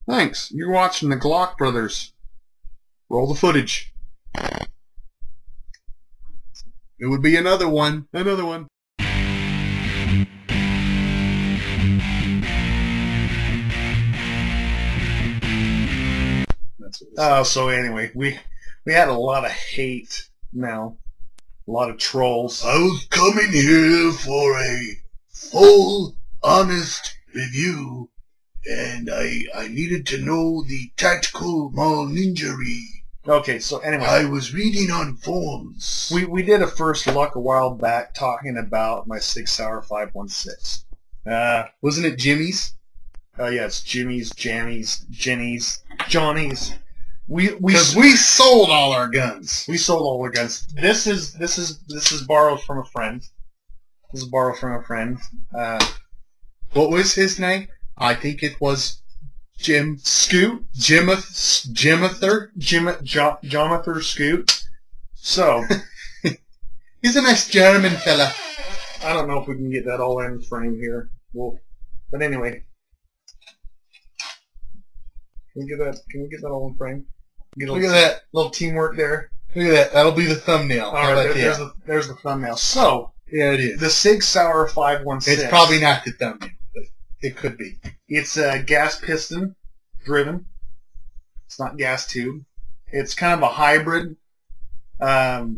Thanks. You're watching the Glockbothers. Roll the footage. It would be another one. Another one. So anyway, we had a lot of hate now. A lot of trolls. I was coming here for a full, honest review, and I needed to know the tactical mal-ninjery. Okay, so anyway, I was reading on forums. We did a first look a while back talking about my Sig Sauer 516. Wasn't it Jimmy's? Yeah, it's Jimmy's, Jammies, Jenny's, Johnny's. Because we sold all our guns. We sold all our guns. This is borrowed from a friend. This is borrowed from a friend. What was his name? I think it was Jim Scoot. Jonathan Scoot. So he's a nice German fella. I don't know if we can get that all in frame here. But anyway, can we get that all in frame? Look at that little teamwork there. Look at that. That'll be the thumbnail. All right, there's the thumbnail. So yeah, it is the Sig Sauer 516. It's probably not the thumbnail, but it could be. It's a gas piston driven. It's not gas tube. It's kind of a hybrid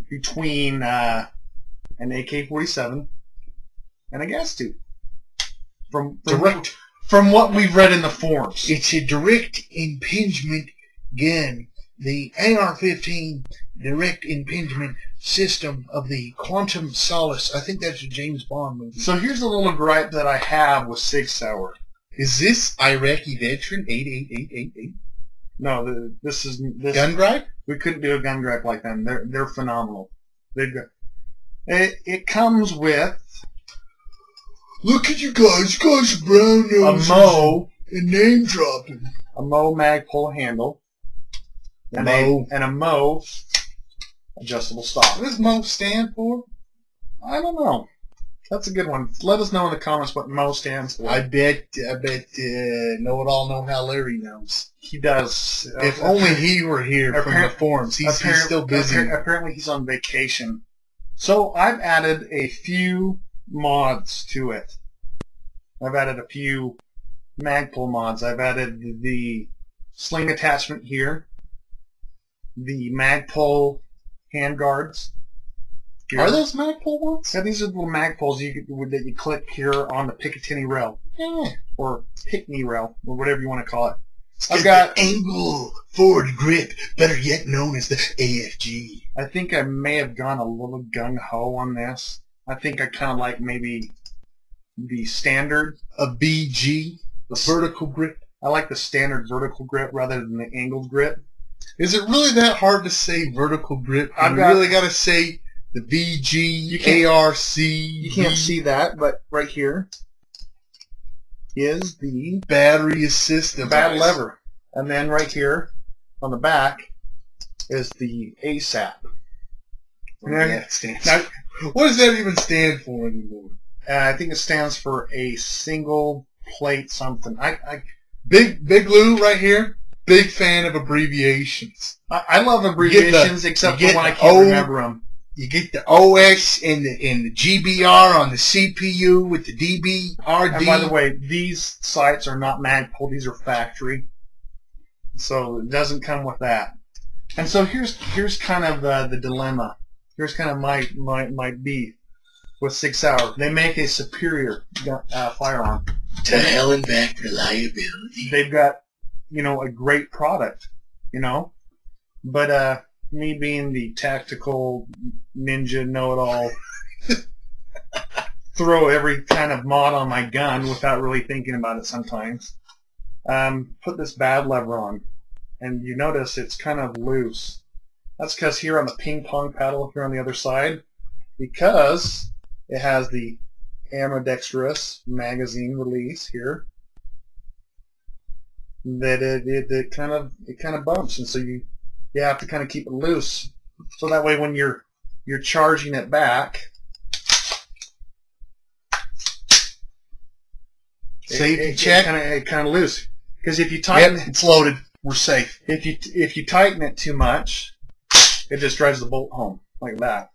between an AK-47 and a gas tube. From what we've read in the forums. It's a direct impingement gun. The AR-15 direct impingement system of the Quantum Solace. I think that's a James Bond movie. So here's a little gripe that I have with Sig Sauer. Is this Iraqi veteran 88888? No, this gun gripe? We couldn't do a gun gripe like them. They're phenomenal. It comes with. Look at you guys are brown noses. A Mo and name dropping. A Mo Magpul handle. And a Mo adjustable stock. What does Mo stand for? I don't know. That's a good one. Let us know in the comments what Mo stands for. I bet know-it-all know how Larry knows. He does. If only he were here from the forums. He's still busy. Apparently he's on vacation. So I've added a few mods to it. I've added a few Magpul mods. I've added the sling attachment here. The Magpul handguards. Are those Magpul ones? Yeah, these are the little Magpuls that you click here on the Picatinny rail. Yeah. Or Pickney rail, or whatever you want to call it. I've got the angle forward grip, better yet known as the AFG. I think I may have gone a little gung-ho on this. I think I kind of like maybe the standard. A BG, the vertical grip. I like the standard vertical grip rather than the angled grip. Is it really that hard to say vertical grip? You really got to say the VG, ARC. You can't see that, but right here is the battery assist device. B.A.D lever. And then right here on the back is the ASAP. What does that even stand for anymore? I think it stands for a single plate something. Big Lou right here. Big fan of abbreviations. I love abbreviations except for when I can't remember them. You get the OX and the GBR on the CPU with the DBRD. And by the way, these sights are not Magpul. These are factory. So it doesn't come with that. And so here's kind of the dilemma. Here's kind of my beef with Sig Sauer. They make a superior firearm. To hell and back reliability. They've got, a great product, But me being the tactical ninja know-it-all, throw every kind of mod on my gun without really thinking about it sometimes. Put this B.A.D lever on, and you notice it's kind of loose. That's because here on the ping pong paddle here on the other side, because it has the ambidextrous magazine release here, that it kind of bumps, and so you have to kind of keep it loose, so that way when you're charging it back, safety check, it kind of loose. Because if you tighten Yep, it's loaded. We're safe. if you tighten it too much, it just drives the bolt home like that.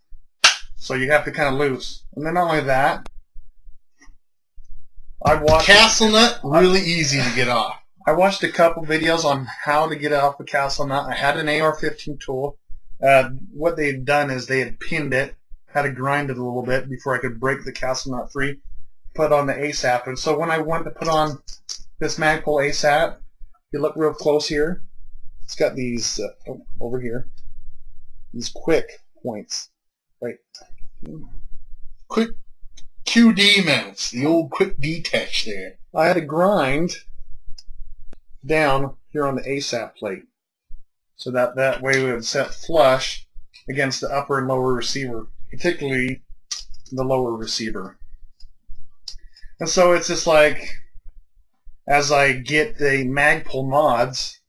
So you have to kind of loose. And then not only that, I've watched Castle nut, really easy to get off. I watched a couple videos on how to get it off a castle nut. I had an AR-15 tool. What they had done is they had pinned it, had to grind it a little bit before I could break the castle nut free, put on the ASAP. And so when I went to put on this Magpul ASAP, you look real close here. It's got these, over here, these quick points. Right. Quick QD mounts, the old quick detach there. I had to grind down here on the ASAP plate. So that way it would set flush against the upper and lower receiver, particularly the lower receiver. And so it's just like, as I get the Magpul mods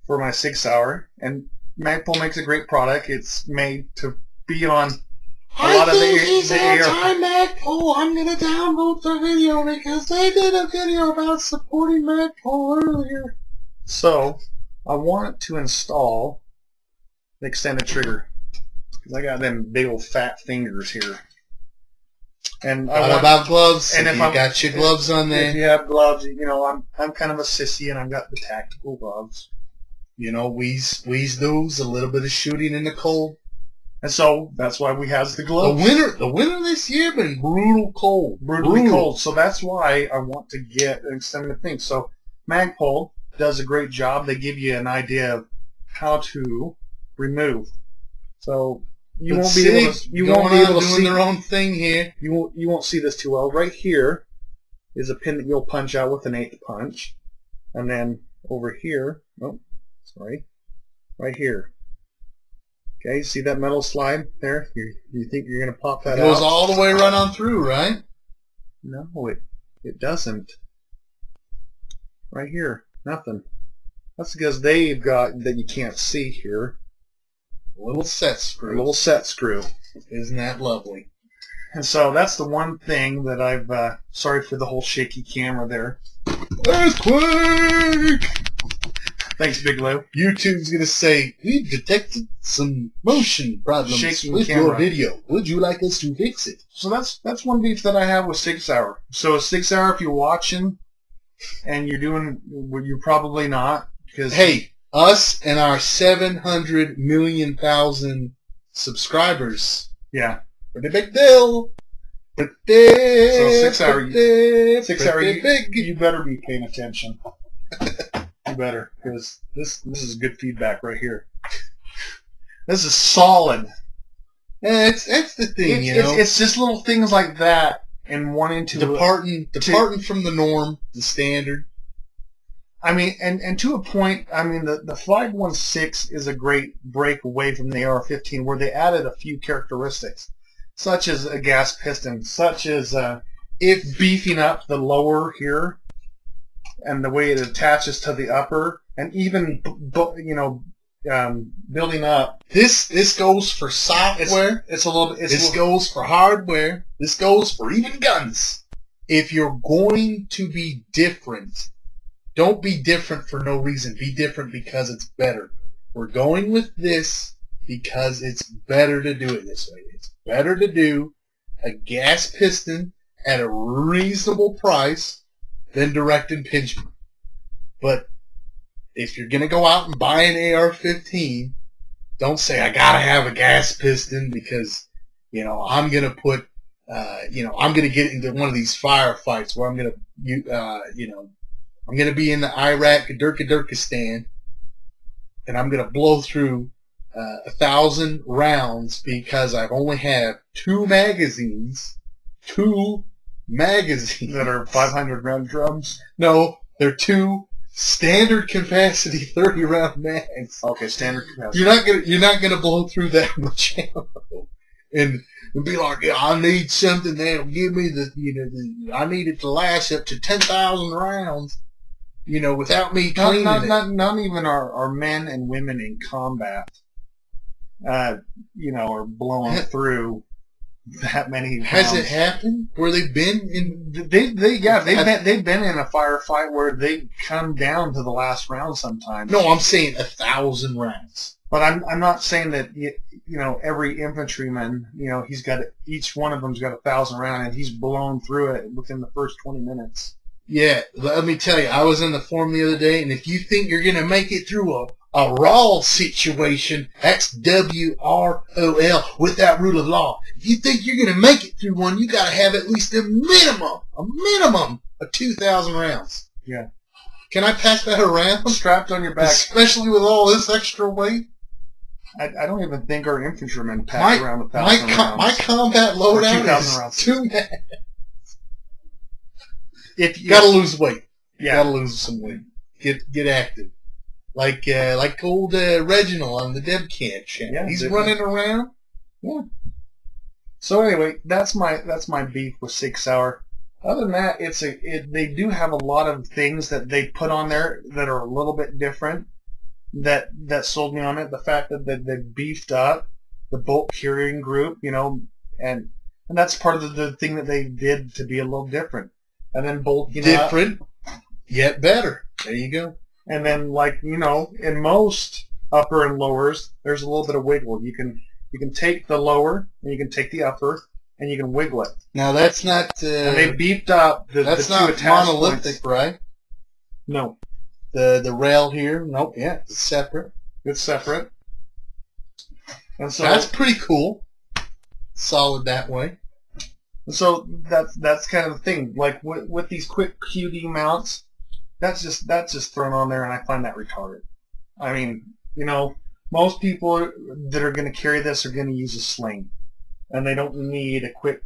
for my Sig Sauer, and Magpul makes a great product. It's made to be on a lot of the AR. Magpul. I'm gonna download the video because they did a video about supporting Magpul earlier. So I want to install the extended trigger because I got them big old fat fingers here. And I want about gloves. And if you got your gloves on there, if you have gloves, you know I'm kind of a sissy, and I've got the tactical gloves. You know, wheeze those, a little bit of shooting in the cold. And so that's why we have the gloves. The winter this year been brutal cold. Brutally cold. So that's why I want to get an extended thing. So Magpul does a great job. They give you an idea of how to remove. So you won't be able to doing see their own thing here. You won't see this too well. Right here is a pin that you'll punch out with an 8th punch, and then over here, right here. Okay, see that metal slide there? You think you're going to pop that out? It goes all the way right on through, right? No, it doesn't. Right here, nothing. That's because they've got that you can't see here. A little set screw. A little set screw. Isn't that lovely? And so that's the one thing that I've, sorry for the whole shaky camera there. Earthquake! Thanks, Big Lou. YouTube's going to say, we've detected some motion problems Shaking with camera. your video. Would you like us to fix it? So that's one beef that I have with Sig Sauer. So Sig Sauer, if you're watching and you're doing, well, you're probably not. Because hey, us and our 700 million subscribers. Yeah. Pretty big deal. So Sig Sauer, you better be paying attention. You better, because this is good feedback right here. This is solid. Yeah, it's the thing, you know. It's just little things like that, and wanting to departing from the norm, the standard. I mean, and to a point, I mean, the 516 is a great break away from the AR-15, where they added a few characteristics, such as a gas piston, such as if beefing up the lower here, and the way it attaches to the upper, and even building up. This goes for software. This goes for hardware. This goes for even guns. If you're going to be different, don't be different for no reason. Be different because it's better. We're going with this because it's better to do it this way. It's better to do a gas piston at a reasonable price than direct impingement. But if you're going to go out and buy an AR-15, don't say, I got to have a gas piston because, I'm going to put, I'm going to get into one of these firefights where I'm going to, I'm going to be in the Iraq, Durkistan, and I'm going to blow through 1,000 rounds because I've only have two magazines that are 500 round drums. No, they're two standard capacity 30 round mags. Okay, standard capacity. You're not gonna blow through that much ammo and be like, yeah, I need something that'll give me I need it to last up to 10,000 rounds. Without me cleaning it. Not even our men and women in combat, are blowing through that many rounds. Has it happened where they've been in? They've been in a firefight where they come down to the last round sometimes. No, I'm saying 1,000 rounds. But I'm not saying that every infantryman, he's got each one of them's got 1,000 rounds and he's blown through it within the first 20 minutes. Yeah, let me tell you, I was in the forum the other day, and if you think you're going to make it through a raw situation, that's WROL, without rule of law. If you think you're going to make it through one, you got to have at least a minimum of 2,000 rounds. Yeah. Can I pass that around? Strapped on your back. Especially with all this extra weight? I don't even think our infantrymen pass around 1,000 rounds. My combat loadout is 2 minutes. You gotta lose weight. Yeah. Gotta lose some weight. Get active. Like old Reginald on the Deb Camp channel. Yeah, he's running around. Yeah. So anyway, that's my beef with Sig Sauer. Other than that, they do have a lot of things that they put on there that are a little bit different. That sold me on it. The fact that they beefed up the bolt carrying group, and that's part of the thing that they did to be a little different. And then bulking different, yet better. There you go. And then, in most upper and lowers, there's a little bit of wiggle. You can take the lower and you can take the upper and you can wiggle it. Now that's not. And they beefed up that's the not two attach monolithic, points. right? No. The rail here, nope. Yeah, it's separate. It's separate. And so that's pretty cool. Solid that way. So that's kind of the thing. Like with these quick QD mounts, that's just thrown on there, and I find that retarded. I mean, most people that are going to carry this are going to use a sling, and they don't need a quick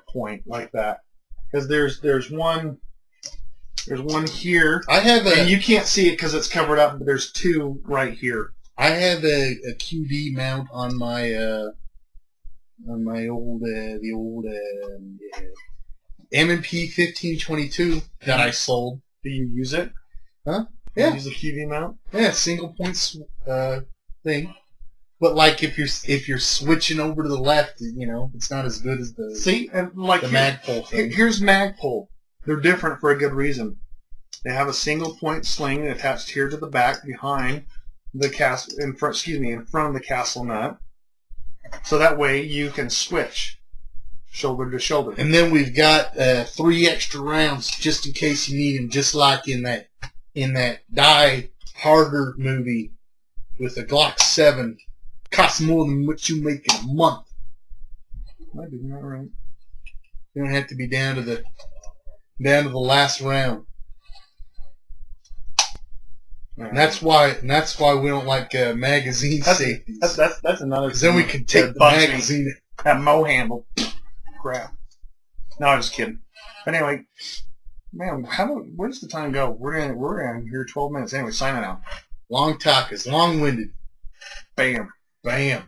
point like that, because there's one here. I have and you can't see it because it's covered up, but there's two right here. I have a QD mount on my. On my old M&P 1522 that I sold. Do you use it? Huh? Yeah. You use a QD mount? Yeah, single point thing. But like if you're switching over to the left, it's not as good as the and the Magpul thing. Here's Magpul. They're different for a good reason. They have a single point sling attached here to the back behind the in front of the castle nut. So that way you can switch shoulder to shoulder. And then we've got 3 extra rounds just in case you need them, just like in that Die Harder movie with a Glock 7. Costs more than what you make in a month. Might be not right. You don't have to be down to the last round. And that's why we don't like magazine safeties. That's another. Because then we can take the magazine. That Mo handle. Crap. No, I'm just kidding. But anyway, man, where does the time go? We're in here 12 minutes. Anyway, signing out. Long talk is long-winded. Bam. Bam.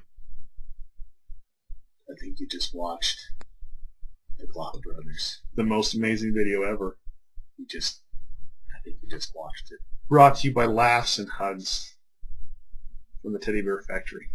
I think you just watched the Glockbothers. The most amazing video ever. I think you just watched it. Brought to you by Laughs and Hugs from the Teddy Bear Factory.